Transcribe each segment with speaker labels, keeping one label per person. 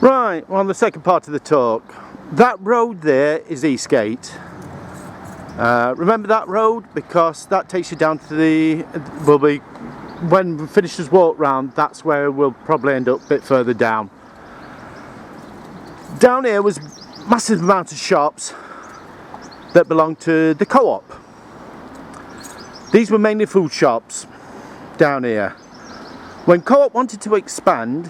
Speaker 1: Right, well, the second part of the talk. That road there is Eastgate. Remember that road, because that takes you down to the, when we finish this walk round, that's where we'll probably end up a bit further down. Down here was massive amount of shops that belonged to the CoOp. These were mainly food shops down here. When CoOp wanted to expand,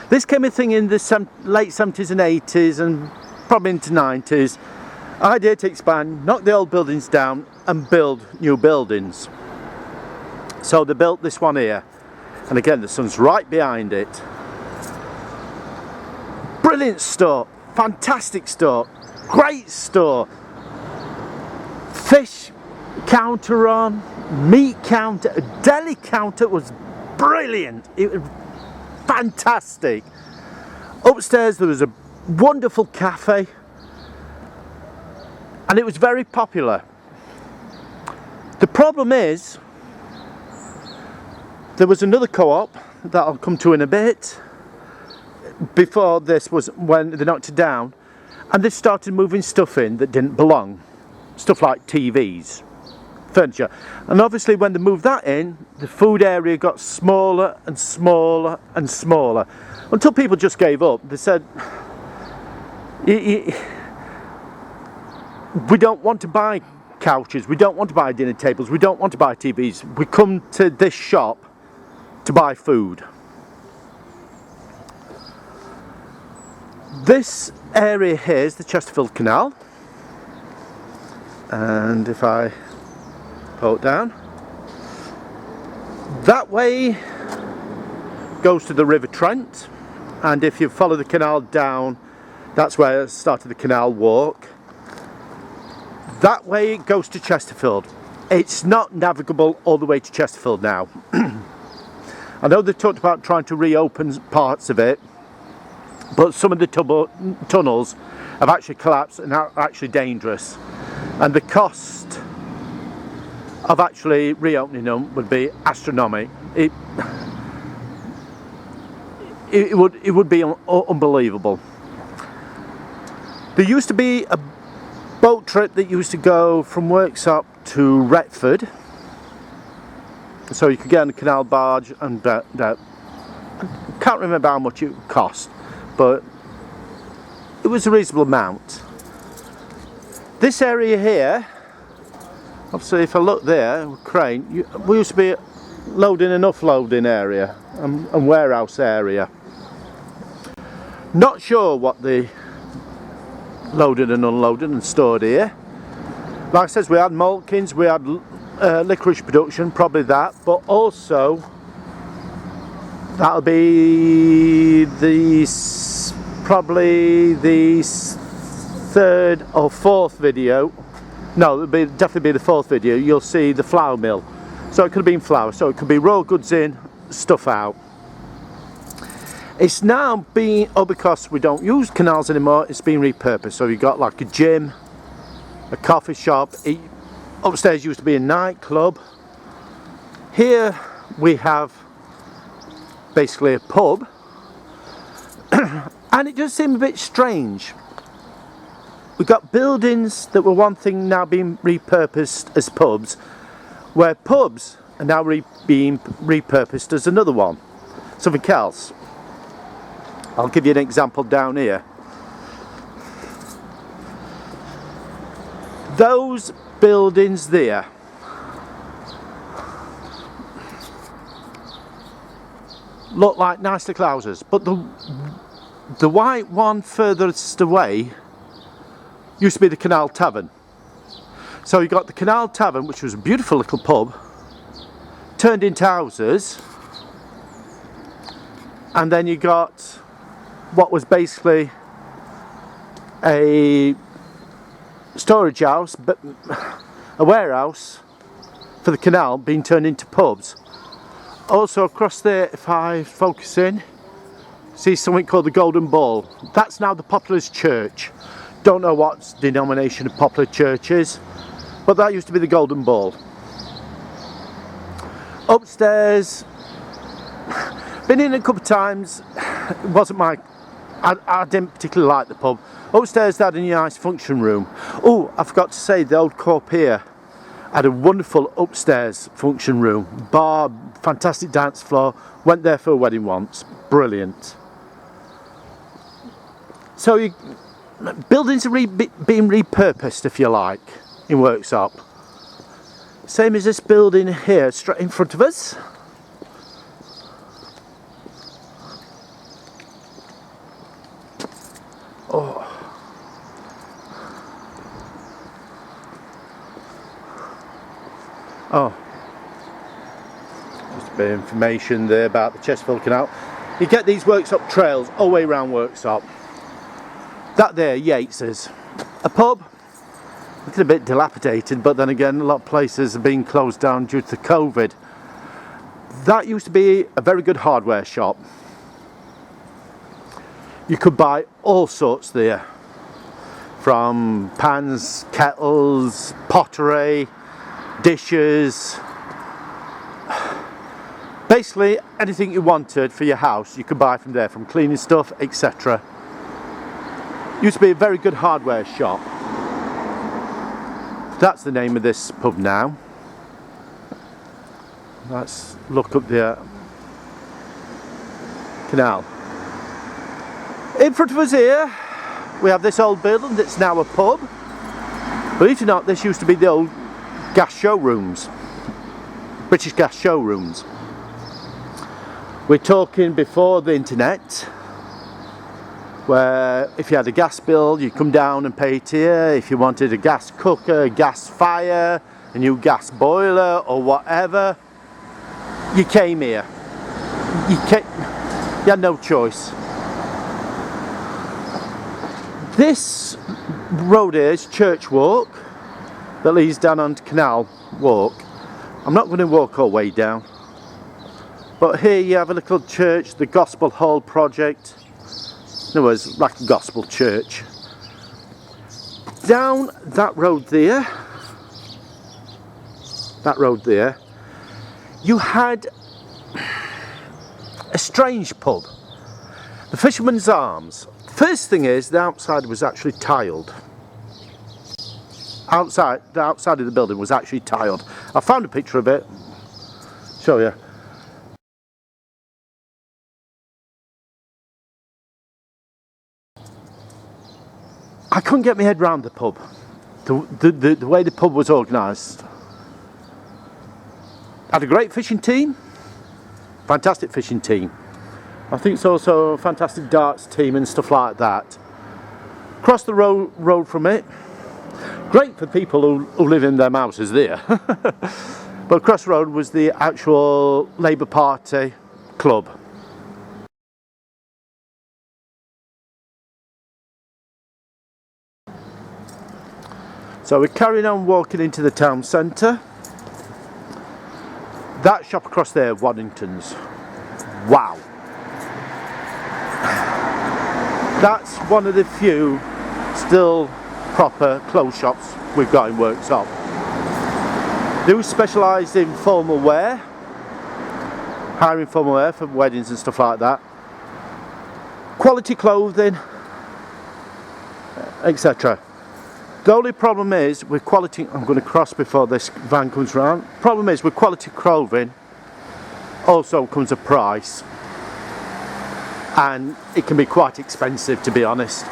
Speaker 1: this came a thing in the late 70s and 80s and probably into 90s. Idea to expand, knock the old buildings down and build new buildings. So they built this one here, and again the sun's right behind it. Brilliant store, fantastic store, great store. Fish counter on, meat counter, deli counter was brilliant. It was fantastic. Upstairs there was a wonderful cafe, and it was very popular. The problem is, there was another CoOp that I'll come to in a bit. Before this was when they knocked it down, and they started moving stuff in that didn't belong. Stuff like TVs, furniture, and obviously when they moved that in, the food area got smaller and smaller and smaller, until people just gave up. They said, we don't want to buy couches, we don't want to buy dinner tables, we don't want to buy TVs, we come to this shop to buy food. This area here is the Chesterfield Canal, and if I pull it down, that way goes to the River Trent, and if you follow the canal down, that's where I started the canal walk. That way it goes to Chesterfield. It's not navigable all the way to Chesterfield now. I know they've talked about trying to reopen parts of it, but some of the tunnels have actually collapsed and are actually dangerous, and the cost of actually reopening them would be astronomical. It would be unbelievable. There used to be a boat trip that used to go from Worksop to Retford, so you could get on a canal barge, and I can't remember how much it would cost, but it was a reasonable amount. This area here, obviously if I look there, crane, we used to be loading and offloading area and warehouse area. Not sure what the loaded and unloaded and stored here. Like I said, we had Malkins, we had licorice production, probably that, but also that'll be probably the third or fourth video. No, it'll definitely be the fourth video. You'll see the flour mill. So it could have been flour, so it could be raw goods in, stuff out. It's now been, because we don't use canals anymore, it's been repurposed. So you've got like a gym, a coffee shop. Upstairs used to be a nightclub. Here we have basically a pub. And it does seem a bit strange. We've got buildings that were one thing now being repurposed as pubs, where pubs are now being repurposed as another one, something else. I'll give you an example down here. Those buildings there look like nice little houses, but the white one furthest away used to be the Canal Tavern. So you got the Canal Tavern, which was a beautiful little pub, turned into houses, and then you got what was basically a storage house, but a warehouse for the canal, being turned into pubs. Also across there, if I focus in, see something called the Golden Ball. That's now the Poplar's Church. Don't know what denomination of Poplar Church is, but that used to be the Golden Ball. Upstairs, Been in a couple of times. It wasn't my... I didn't particularly like the pub. Upstairs they had a nice function room. Oh, I forgot to say, the old CoOp here had a wonderful upstairs function room. Bar, fantastic dance floor. Went there for a wedding once. Brilliant. So buildings are being repurposed, if you like, in Worksop. Same as this building here, straight in front of us. Oh. Oh. Just a bit of information there about the Chesterfield Canal. You get these Worksop trails all the way around Worksop. That there, Yates's. A pub. Looking a bit dilapidated, but then again, a lot of places have been closed down due to COVID. That used to be a very good hardware shop. You could buy all sorts there, from pans, kettles, pottery, dishes, basically anything you wanted for your house you could buy from there, from cleaning stuff, etc. Used to be a very good hardware shop. That's the name of this pub now. Let's look up the canal. In front of us here we have this old building that's now a pub. Believe it or not, this used to be the old gas showrooms, British gas showrooms. We're talking before the internet, where if you had a gas bill you come down and pay it here. If you wanted a gas cooker, a gas fire, a new gas boiler or whatever, you came here. You had no choice. This road here is Church Walk that leads down onto Canal Walk. I'm not going to walk all the way down, but here you have a little church, the Gospel Hall project. In other words, like a gospel church. Down that road there, you had a strange pub, the Fisherman's Arms. First thing is, the outside was actually tiled. The outside of the building was actually tiled. I found a picture of it. Show you. I couldn't get my head around the pub. The way the pub was organised. Had a great fishing team. Fantastic fishing team. I think it's also a fantastic darts team and stuff like that. Across the road from it, great for people who live in their houses there. But across the road was the actual Labour Party club. So we're carrying on walking into the town centre. That shop across there, Waddington's. Wow. That's one of the few still proper clothes shops we've got in Worksop. They specialise in formal wear, hiring formal wear for weddings and stuff like that. Quality clothing, etc. The only problem is with quality, I'm going to cross before this van comes round. Problem is with quality clothing also comes a price. And it can be quite expensive, to be honest.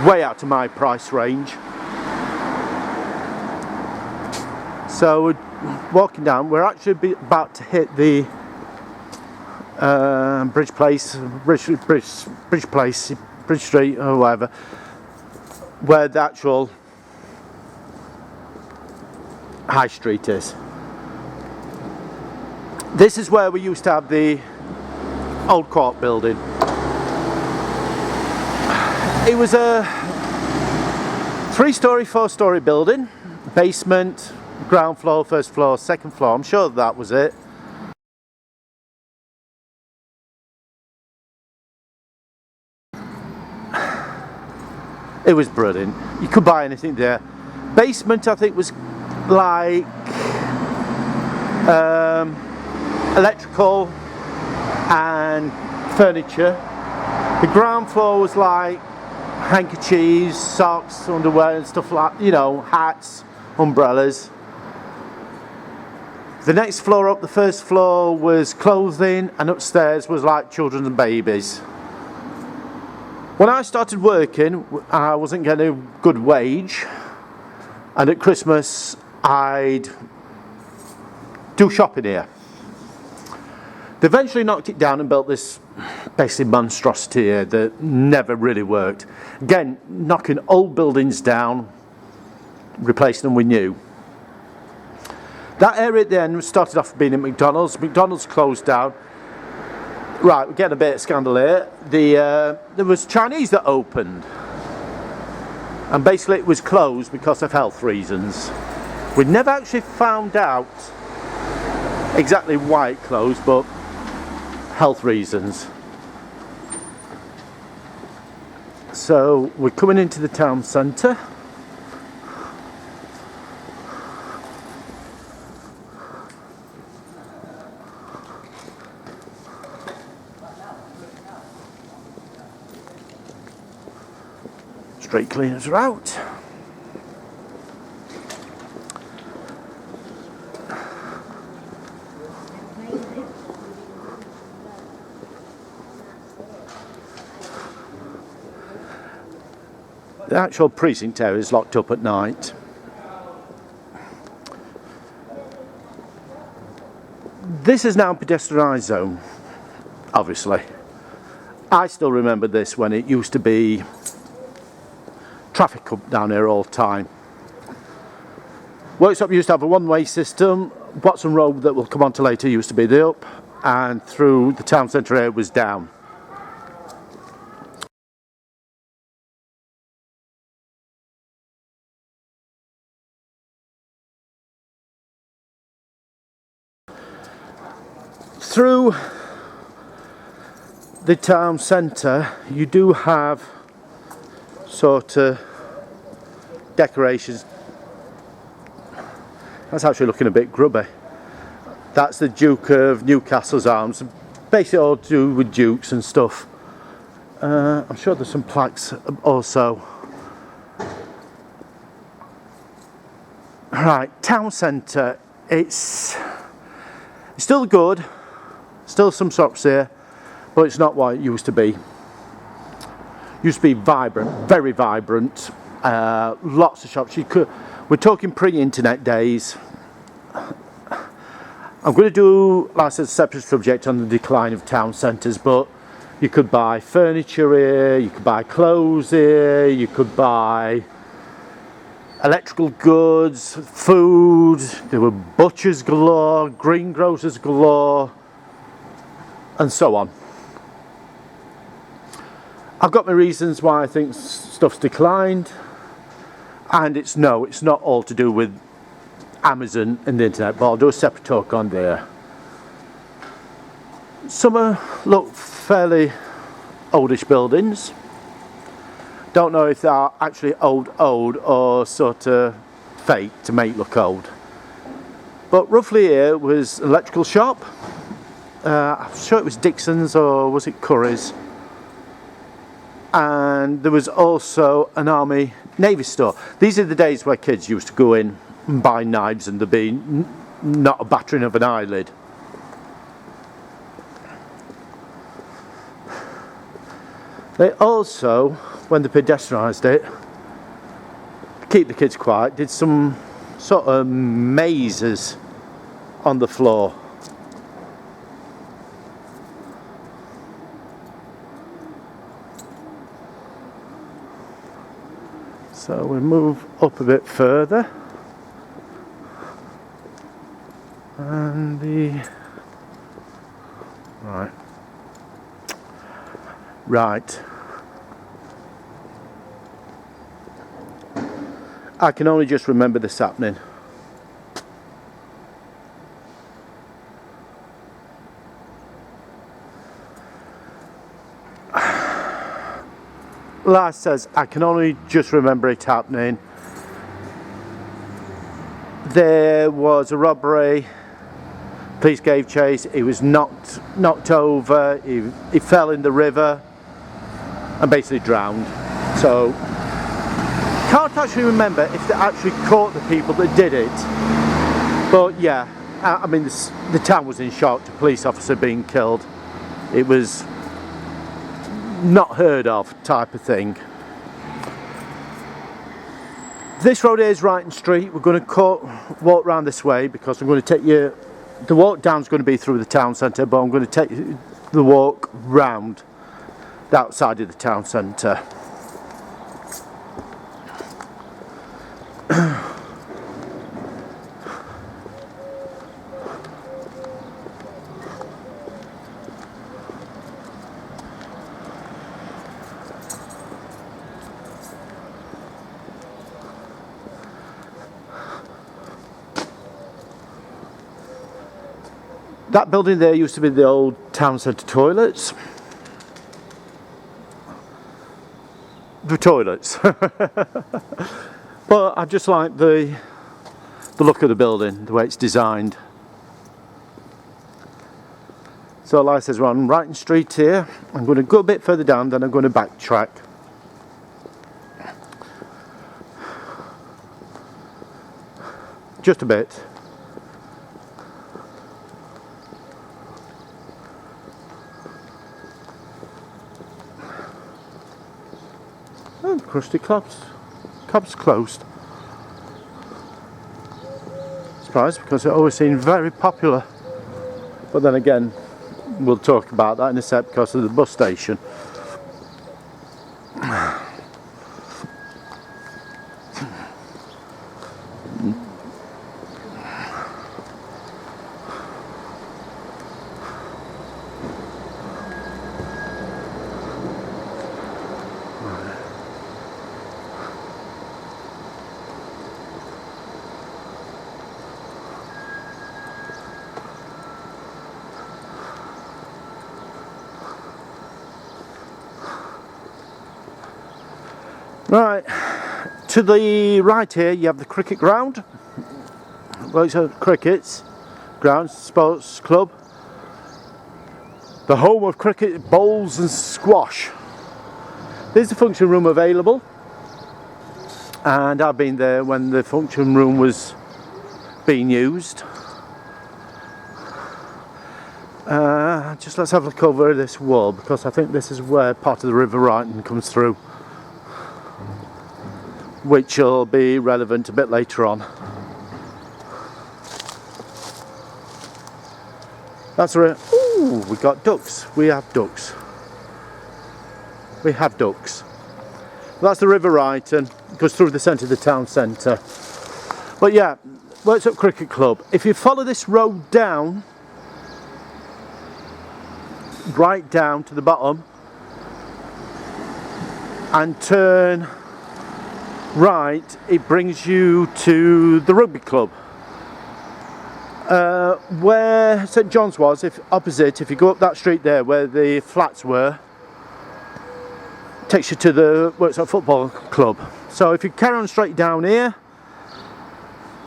Speaker 1: Way out of my price range. So we're walking down. We're actually about to hit the Bridge Street or whatever, where the actual high street is. This is where we used to have the old CoOp building. It was a 3-storey, 4-storey building. Basement, ground floor, first floor, second floor. I'm sure that was it. It was brilliant. You could buy anything there. Basement, I think, was like electrical, and furniture. The ground floor was like handkerchiefs, socks, underwear and stuff like, you know, hats, umbrellas. The next floor up, the first floor, was clothing, and upstairs was like children and babies. When I started working, I wasn't getting a good wage, and at Christmas I'd do shopping here. They eventually knocked it down and built this basically monstrosity here that never really worked. Again, knocking old buildings down, replacing them with new. That area then started off being at McDonalds. McDonalds closed down. Right, we're getting a bit of scandal here. There was Chinese that opened, and basically it was closed because of health reasons. We never actually found out exactly why it closed, but health reasons. So we're coming into the town centre. Street cleaners are out. The actual precinct area is locked up at night. This is now a pedestrianised zone, obviously. I still remember this when it used to be traffic up down here all the time. Worksop used to have a one-way system. Watson Road, that we'll come on to later, used to be the up, and through the town centre area was down. Through the town centre you do have sort of decorations. That's actually looking a bit grubby. That's the Duke of Newcastle's arms, basically all to do with dukes and stuff. I'm sure there's some plaques also. Right, town centre, it's still good, still some shops here, but it's not what it used to be. Used to be vibrant, very vibrant, lots of shops. We're talking pre-internet days. I'm going to do, like I said, a separate subject on the decline of town centres, but you could buy furniture here, you could buy clothes here, you could buy electrical goods, food, there were butchers galore, greengrocers galore, and so on. I've got my reasons why I think stuff's declined, and it's not all to do with Amazon and the internet, but I'll do a separate talk on there. Some look fairly oldish buildings. Don't know if they are actually old or sort of fake to make look old. But roughly here was an electrical shop. I'm sure it was Dixon's, or was it Curry's? And there was also an Army Navy store. These are the days where kids used to go in and buy knives and there'd be not a battering of an eyelid. They also, when they pedestrianised it, to keep the kids quiet, did some sort of mazes on the floor. So we move up a bit further, and right. I can only just remember this happening. Lars says, I can only just remember it happening. There was a robbery Police gave chase. He was knocked over. He fell in the river and basically drowned. So can't actually remember if they actually caught the people that did it. But yeah, I mean the town was in shock. The police officer being killed. It was not heard of type of thing. This road here is Wrighton Street. We're going to walk around this way because I'm going to take you. The walk down is going to be through the town centre, but I'm going to take you the walk round the outside of the town centre. That building there used to be the old town centre toilets. The toilets. But I just like the look of the building, the way it's designed. So like I says, we're on Wrighton Street here. I'm going to go a bit further down, then I'm going to backtrack. Just a bit. Oh, Krusty Cob's closed. Surprised, because it always seemed very popular. But then again, we'll talk about that in a sec because of the bus station. Right, to the right here you have the cricket ground. Worksop Cricket's ground, sports club. The home of cricket, bowls and squash. There's the function room available. And I've been there when the function room was being used. Just let's have a look over this wall because I think this is where part of the River Wrighton comes through, which will be relevant a bit later on. That's right. Ooh, we got ducks. We have ducks. We have ducks. That's the River Wrighton. Goes through the centre of the town centre. But yeah, Worksop Cricket Club. If you follow this road down, right down to the bottom, and turn right, it brings you to the Rugby Club. Where St John's was, if you go up that street there where the flats were, takes you to the Worksop Football Club. So if you carry on straight down here,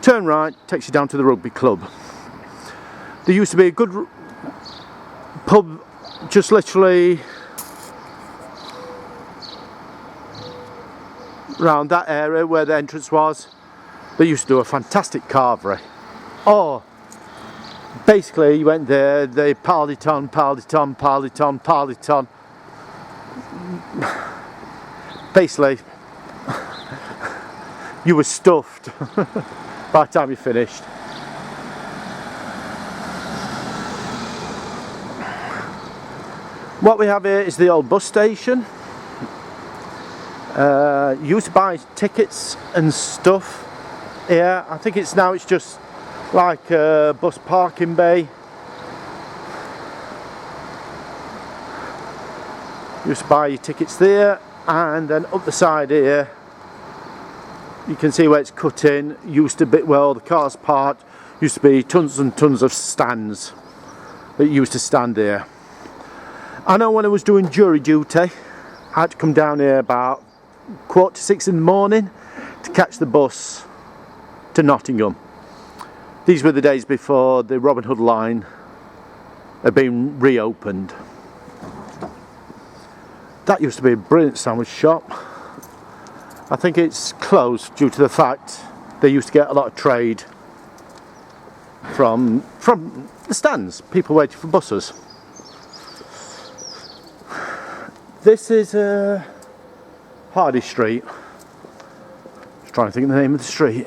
Speaker 1: turn right, takes you down to the Rugby Club. There used to be a good pub just literally around that area where the entrance was. They used to do a fantastic carvery. Oh, basically you went there, they piled it on. Basically you were stuffed by the time you finished. What we have here is the old bus station. You used to buy tickets and stuff here. I think it's just like a bus parking bay. You used to buy your tickets there, and then up the side here you can see where it's cut in. Used to be where all the cars parked. Used to be tons and tons of stands that used to stand there. I know when I was doing jury duty, I had to come down here about 5:45 in the morning to catch the bus to Nottingham. These were the days before the Robin Hood line had been reopened. That used to be a brilliant sandwich shop. I think it's closed due to the fact they used to get a lot of trade from the stands, people waiting for buses. This is Hardy Street. Just trying to think of the name of the street.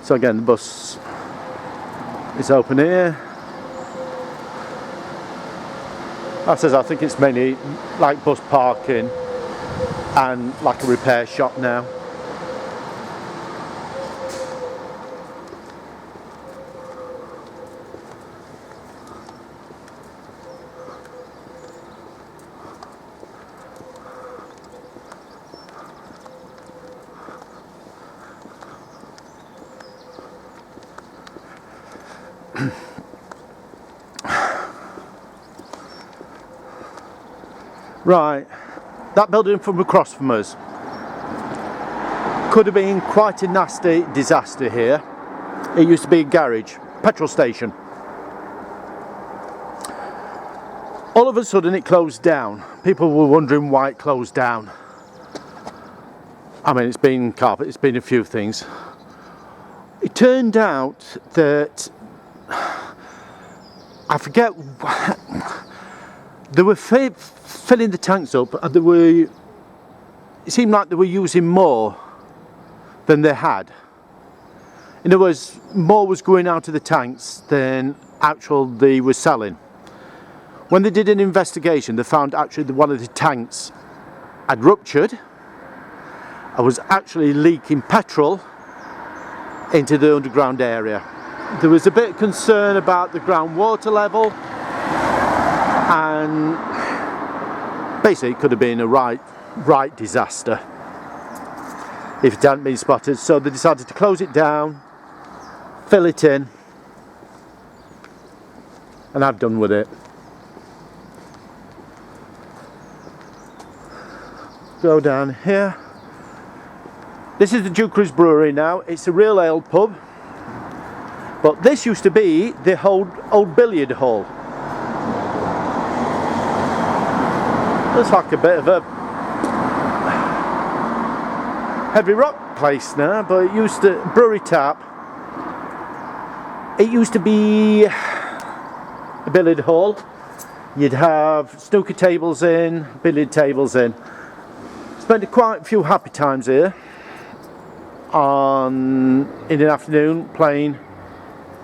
Speaker 1: So again, the bus is open here. That says I think it's mainly like bus parking and like a repair shop now. Right, that building from across from us could have been quite a nasty disaster here. It used to be a garage, petrol station. All of a sudden it closed down. People were wondering why it closed down. I mean, it's been carpet, it's been a few things. It turned out that, I forget, they were filling the tanks up, and it seemed like they were using more than they had. In other words, more was going out of the tanks than they were selling. When they did an investigation, they found actually that one of the tanks had ruptured and was actually leaking petrol into the underground area. There was a bit of concern about the groundwater level, and basically it could have been a right disaster if it hadn't been spotted. So they decided to close it down, fill it in, and I've done with it. Go down here. This is the Kershaw Brewery now. It's a real ale pub, but this used to be the old billiard hall. Looks like a bit of a heavy rock place now, but it used to, brewery tap. It used to be a billiard hall. You'd have snooker tables in, billiard tables in. Spent quite a few happy times here in the afternoon playing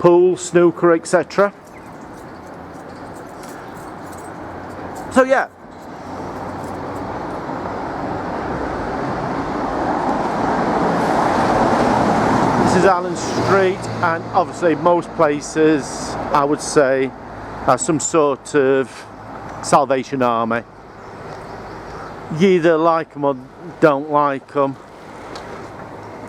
Speaker 1: pool, snooker, etc. So yeah. This is Allen Street, and obviously most places I would say are some sort of Salvation Army. You either like them or don't like them.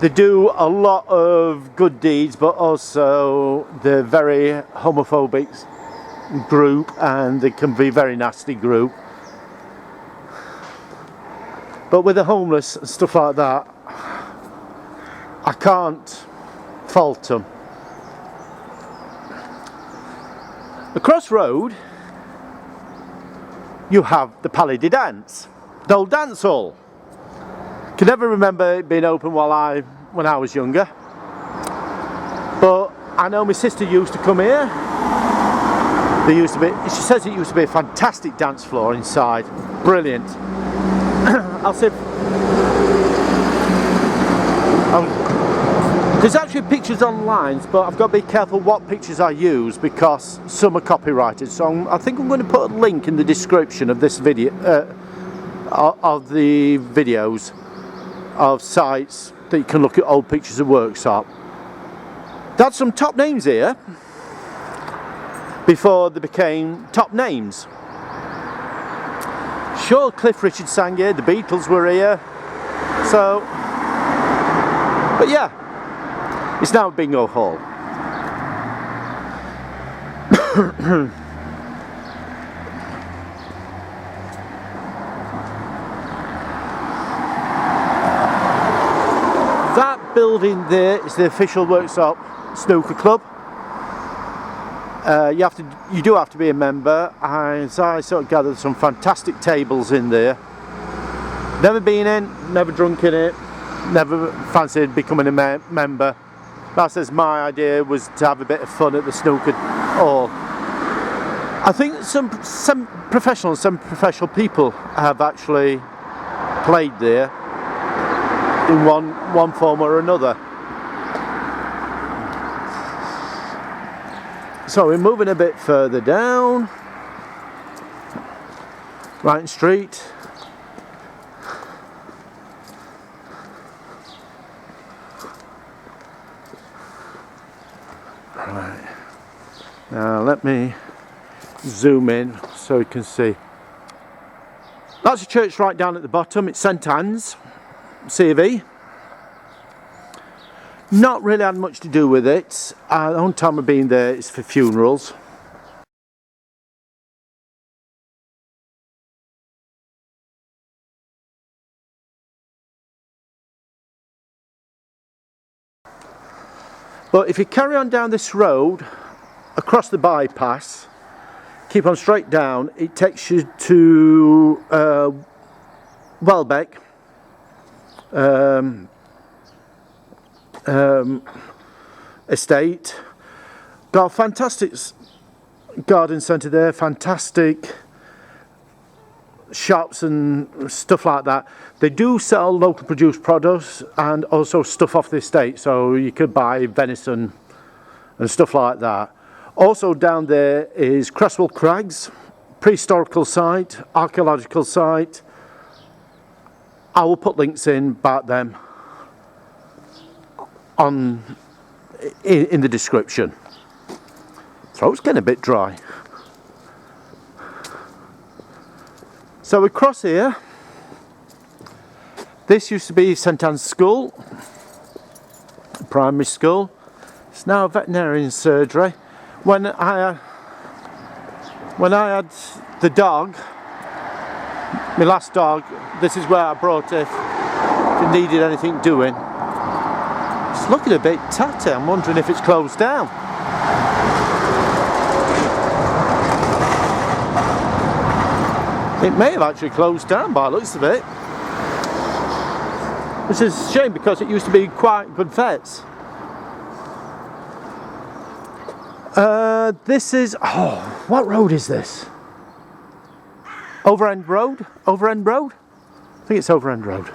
Speaker 1: They do a lot of good deeds, but also they're very homophobic group, and they can be a very nasty group. But with the homeless and stuff like that, I can't fault them. Across road you have the Pallady Dance, the old dance hall. Can never remember it being open when I was younger, but I know my sister used to come here. She says it used to be a fantastic dance floor inside, brilliant. I'll see if, there's actually pictures online, but I've got to be careful what pictures I use because some are copyrighted, so I think I'm going to put a link in the description of this video, of the videos of sites that you can look at old pictures of Worksop. That's some top names here before they became top names. Sure, Cliff Richard sang here, the Beatles were here, so, but yeah, It's now a bingo hall. That building there is the official Worksop Snooker Club. You do have to be a member, and so I sort of gathered some fantastic tables in there. Never been in, never drunk in it, never fancied becoming a member. That's as my idea was to have a bit of fun at the snooker hall. I think some professional people have actually played there in one form or another. So we're moving a bit further down, Wrighton Street. Right. Now let me zoom in so you can see. That's a church right down at the bottom. It's St Anne's, C of E. Not really had much to do with it. The only time I've been there is for funerals. But if you carry on down this road, across the bypass, keep on straight down, it takes you to Wolbeck Estate. Got a fantastic garden centre there, fantastic shops and stuff like that. They do sell local produced products and also stuff off the estate, so you could buy venison and stuff like that. Also down there is Cresswell Crags, prehistorical site, archaeological site. I will put links in about them in the description. Throat's getting a bit dry. So we cross here. This used to be St Anne's School, primary school. It's now a veterinarian surgery. When I had the dog, my last dog, this is where I brought it if it needed anything doing. It's looking a bit tatty. I'm wondering if it's closed down. It may have actually closed down by the looks of it. Which is a shame because it used to be quite good vets. This is, what road is this? Overend Road? Overend Road? I think it's Overend Road.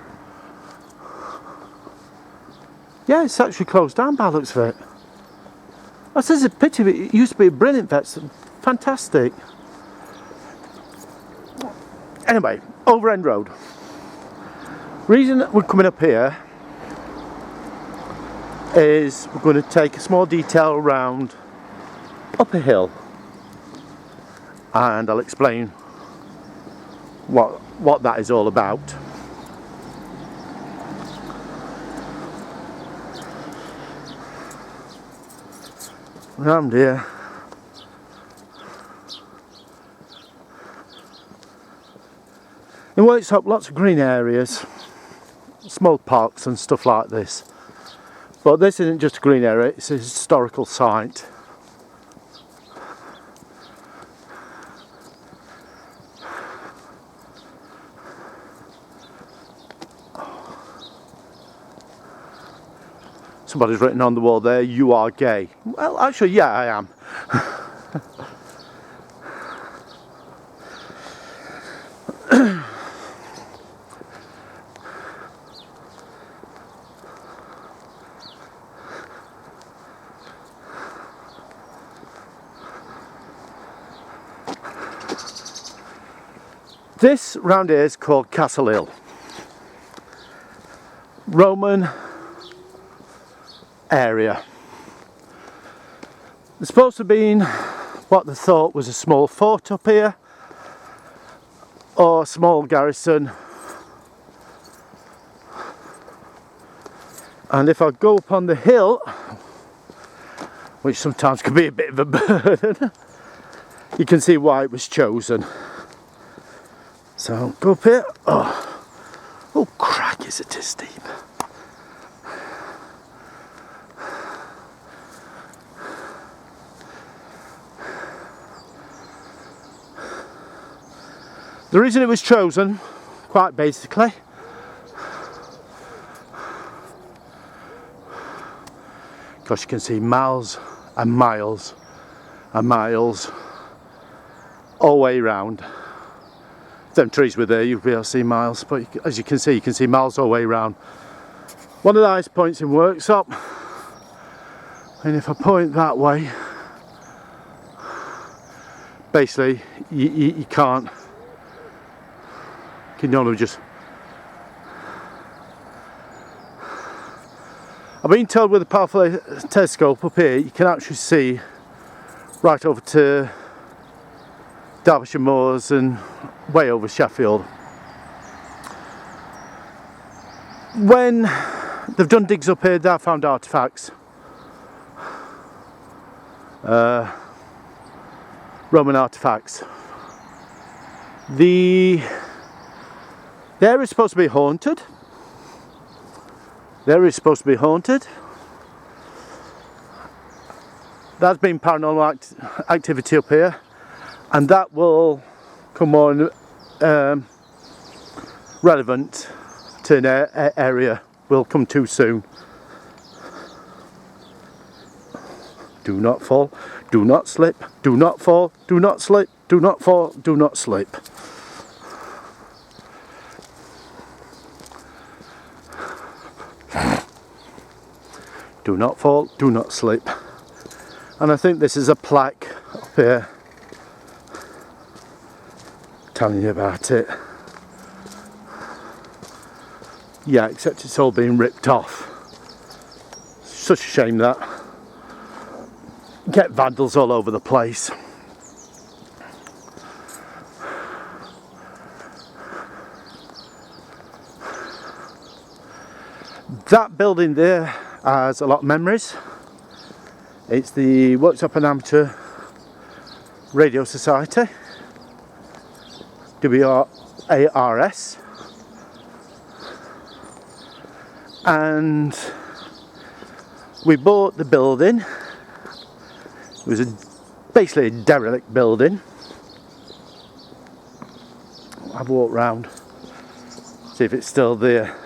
Speaker 1: Yeah, it's actually closed down by the looks of it. This is a pity. It used to be a brilliant vet. Fantastic. Anyway, Overend Road. Reason that we're coming up here is we're going to take a small detour around up a hill, and I'll explain what that is all about. Around here in Worksop, lots of green areas, small parks and stuff like this. But this isn't just a green area, it's a historical site. Somebody's written on the wall there, "You are gay." Well, actually, yeah, I am. This round here is called Castle Hill. Roman area. It's supposed to have been what they thought was a small fort up here, or a small garrison. And if I go up on the hill, which sometimes can be a bit of a burden. You can see why it was chosen. So go up here. Oh crack, is it steep? The reason it was chosen, quite basically, because you can see miles and miles and miles all the way round. If them trees were there, you'd be able to see miles, but as you can see miles all the way round. One of the highest points in Worksop, and if I point that way, basically you can't. You can only just. I've been told with a powerful telescope up here, you can actually see right over to Derbyshire Moors and way over Sheffield. When they've done digs up here, they've found artefacts. Roman artefacts. The area is supposed to be haunted. The area is supposed to be haunted. There's been paranormal activity up here, and that will come more relevant to an area. Will come too soon. Do not fall, do not slip, do not fall, do not slip, do not fall, do not slip. Do not fall, do not slip. And I think this is a plaque up here telling you about it. Yeah, except it's all been ripped off. Such a shame that. Get vandals all over the place. That building there has a lot of memories. It's the Worksop and Amateur Radio Society, WARS, and we bought the building. It was basically a derelict building. I've walked round, see if it's still there.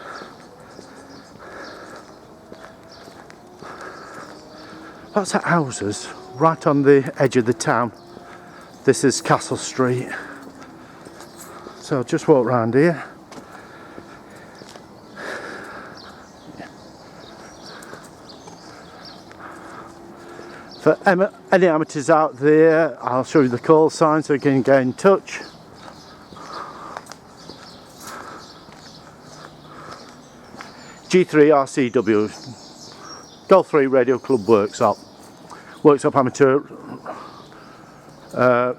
Speaker 1: Lots of houses right on the edge of the town. This is Castle Street. So I'll just walk round here. For any amateurs out there, I'll show you the call sign so you can get in touch. G3RCW, Golf 3 Radio Club Worksop, Worksop Amateur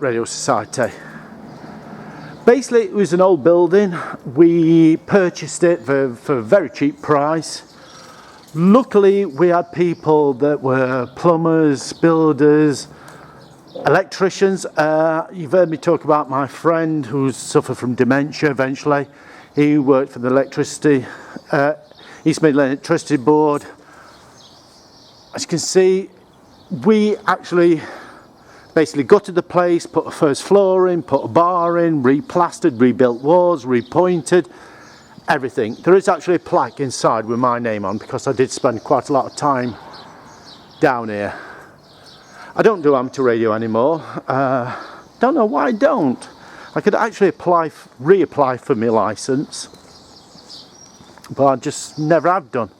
Speaker 1: Radio Society. Basically it was an old building. We purchased it for a very cheap price. Luckily we had people that were plumbers, builders, electricians. You've heard me talk about my friend who suffered from dementia eventually. He worked for the East Midland Electricity Board. As you can see, we actually basically gutted the place, put a first floor in, put a bar in, replastered, rebuilt walls, repointed. Everything. There is actually a plaque inside with my name on because I did spend quite a lot of time down here. I don't do amateur radio anymore. Don't know why I don't. I could actually reapply for my licence, but I just never have done.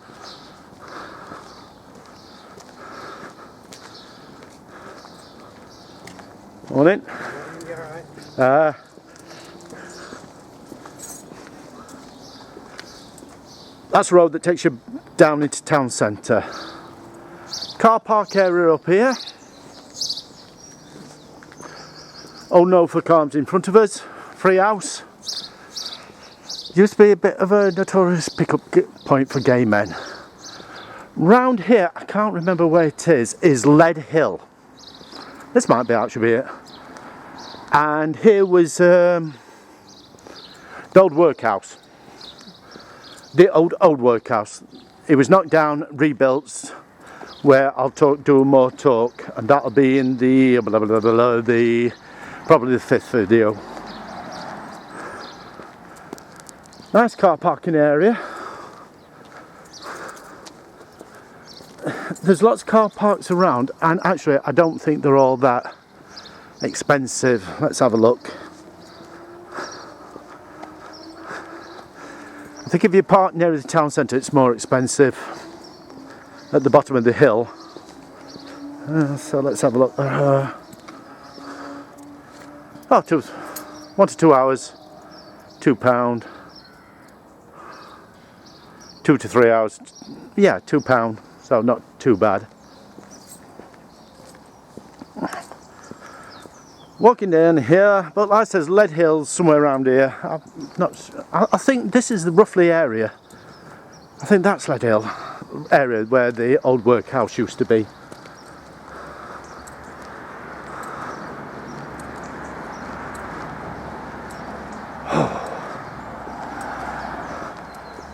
Speaker 1: Morning. That's the road that takes you down into town centre. Car park area up here. Oh no for cars in front of us. Free house. Used to be a bit of a notorious pickup point for gay men. Round here, I can't remember where it is Lead Hill. This might be actually it. And here was the old workhouse. The old workhouse. It was knocked down, rebuilt, where I'll do more talk, and that'll be in the probably the 5th video. Nice car parking area. There's lots of car parks around, and actually I don't think they're all that expensive. Let's have a look. I think if you park near the town centre it's more expensive at the bottom of the hill. So let's have a look. 1 to 2 hours, £2. 2 to 3 hours, yeah, £2. So not too bad. Walking down here, but like I says, Lead Hill's somewhere around here. I think this is the roughly area. I think that's Lead Hill area where the old workhouse used to be.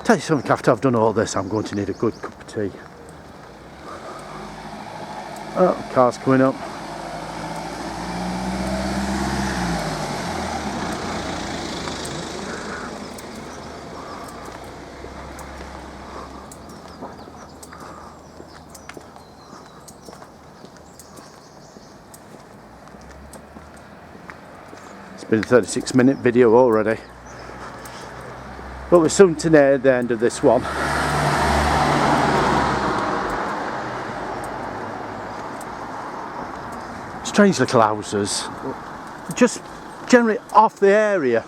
Speaker 1: Tell you something, after I've done all this, I'm going to need a good cup of tea. Oh, car's coming up. It's been a 36-minute video already. But we're soon to near the end of this one. Strange little houses, just generally off the area.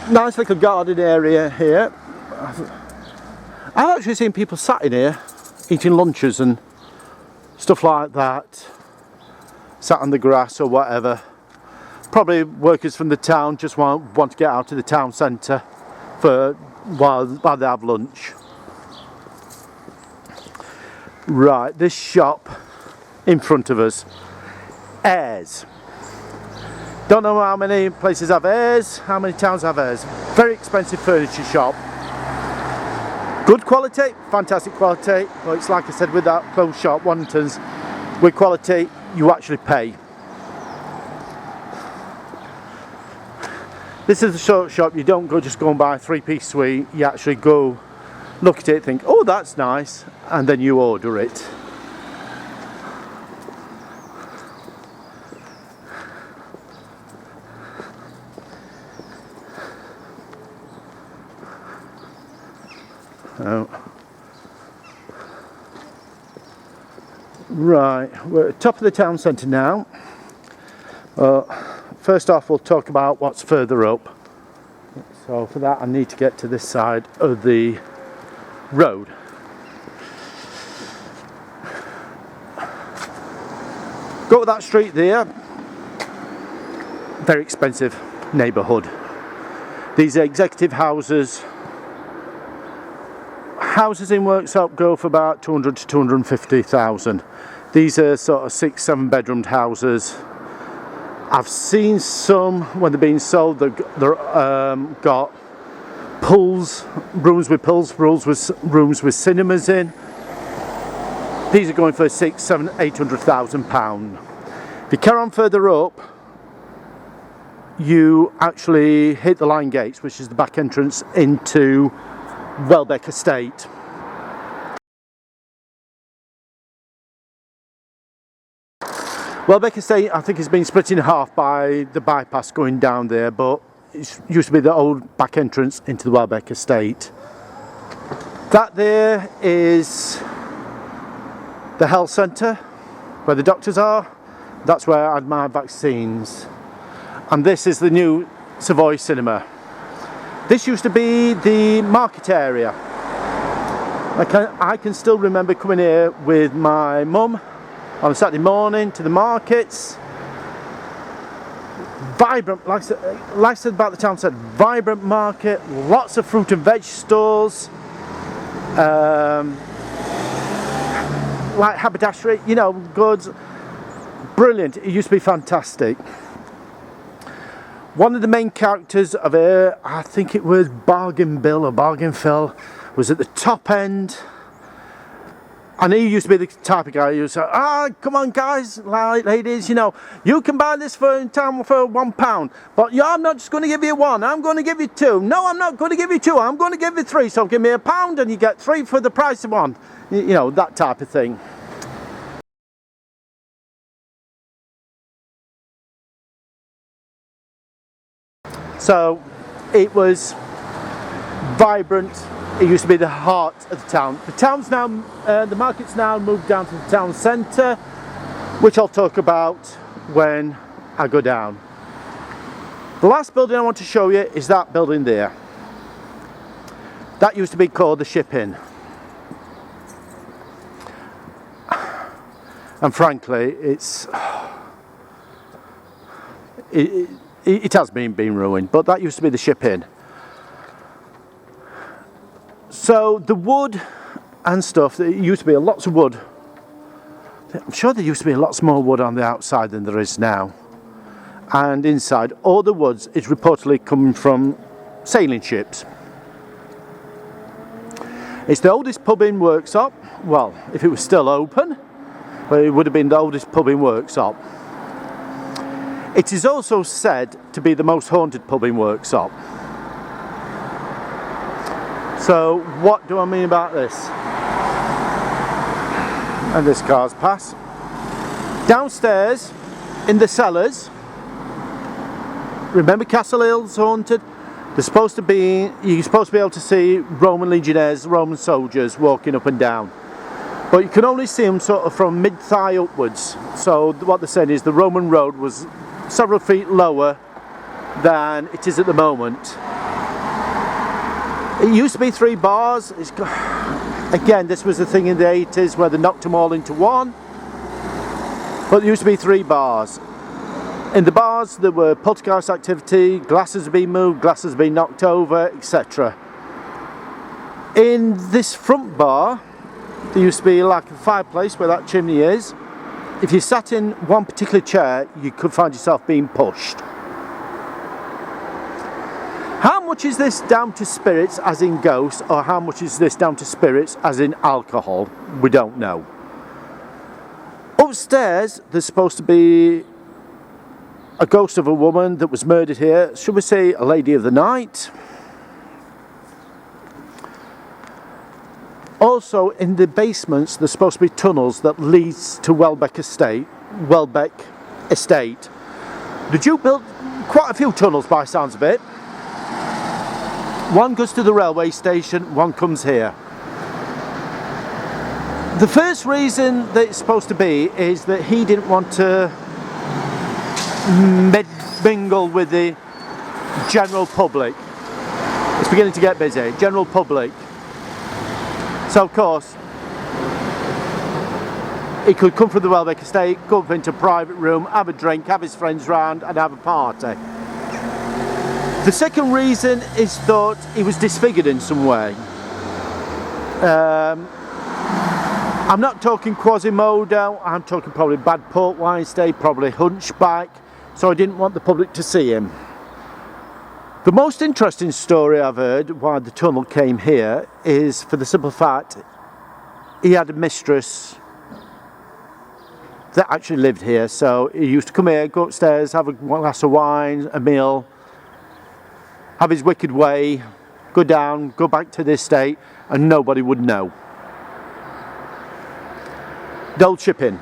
Speaker 1: Nice little garden area here. I've actually seen people sat in here eating lunches and stuff like that, sat on the grass or whatever. Probably workers from the town just want to get out to the town centre for while they have lunch. Right, this shop in front of us, Ayres. Don't know how many places have Ayres, how many towns have Ayres. Very expensive furniture shop. Good quality, fantastic quality, but it's like I said with that clothes shop, Wantons, with quality you actually pay. This is a sort of shop you don't just go and buy a 3-piece suite, you actually go look at it, think, oh that's nice, and then you order it. Oh. Right, we're at the top of the town centre now. First off, we'll talk about what's further up. So for that I need to get to this side of the road. Go to that street there. Very expensive neighbourhood. These are executive houses. Houses in Worksop go for about 200 to 250,000. These are sort of 6-7 bedroomed houses. I've seen some when they're being sold. They've got pools, rooms with pools, rooms with cinemas in. These are going for 600, 700, 800,000 pound. If you carry on further up, you actually hit the Line Gates, which is the back entrance into Wolbeck Estate. Wolbeck Estate, I think, has been split in half by the bypass going down there, but it used to be the old back entrance into the Wolbeck Estate. That there is the health centre, where the doctors are. That's where I had my vaccines. And this is the new Savoy Cinema. This used to be the market area. I can still remember coming here with my mum on a Saturday morning to the markets. vibrant, like I said about the town centre, vibrant market, lots of fruit and veg stalls, like haberdashery, you know, goods. Brilliant. It used to be fantastic. One of the main characters of it, I think it was Bargain Bill or Bargain Phil, was at the top end. And he used to be the type of guy who would say, come on guys, ladies, you know, you can buy this in town for £1, but yeah, I'm not just going to give you one, I'm going to give you two. No, I'm not going to give you two, I'm going to give you three, so give me £1 and you get three for the price of one. You know, that type of thing. So it was vibrant. It used to be the heart of the town. The town's now, the market's now moved down to the town centre, which I'll talk about when I go down. The last building I want to show you is that building there. That used to be called the Ship Inn. And frankly, it has been ruined, but that used to be the Ship Inn. So the wood and stuff, there used to be lots of wood. I'm sure there used to be lots more wood on the outside than there is now. And inside, all the woods is reportedly coming from sailing ships. It's the oldest pub in Worksop. Well, if it was still open, well, it would have been the oldest pub in Worksop. It is also said to be the most haunted pub in Worksop. So what do I mean about this? And this car's pass. Downstairs in the cellars, remember Castle Hill's haunted? You're supposed to be able to see Roman legionnaires, Roman soldiers walking up and down. But you can only see them sort of from mid-thigh upwards. So what they're saying is the Roman road was several feet lower than it is at the moment. It used to be 3 bars. Again, this was the thing in the 80s where they knocked them all into one. But there used to be 3 bars. In the bars there were poltergeist activity, glasses had been moved, glasses had been knocked over, etc. In this front bar, there used to be like a fireplace where that chimney is. If you sat in one particular chair, you could find yourself being pushed. How much is this down to spirits as in ghosts, or how much is this down to spirits as in alcohol? We don't know. Upstairs there's supposed to be a ghost of a woman that was murdered here. Should we say a lady of the night? Also in the basements there's supposed to be tunnels that leads to Wolbeck Estate. The Duke built quite a few tunnels by sounds of it. One goes to the railway station, one comes here. The first reason that it's supposed to be is that he didn't want to mingle with the general public. It's beginning to get busy, general public. So of course, he could come from the Wolbeck Estate, go up into a private room, have a drink, have his friends round and have a party. The second reason is thought he was disfigured in some way. I'm not talking Quasimodo, I'm talking probably bad port wine stay, probably hunchback, so I didn't want the public to see him. The most interesting story I've heard why the tunnel came here is for the simple fact he had a mistress that actually lived here, so he used to come here, go upstairs, have a glass of wine, a meal, have his wicked way, go down, go back to the estate, and nobody would know. The old Ship Inn.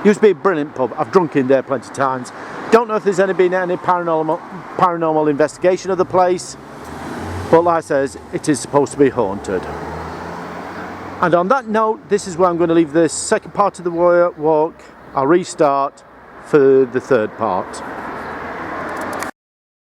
Speaker 1: Used to be a brilliant pub. I've drunk in there plenty of times. Don't know if there's been any paranormal investigation of the place, but like I says, it is supposed to be haunted. And on that note, this is where I'm going to leave this second part of the walk. I'll restart for the third part.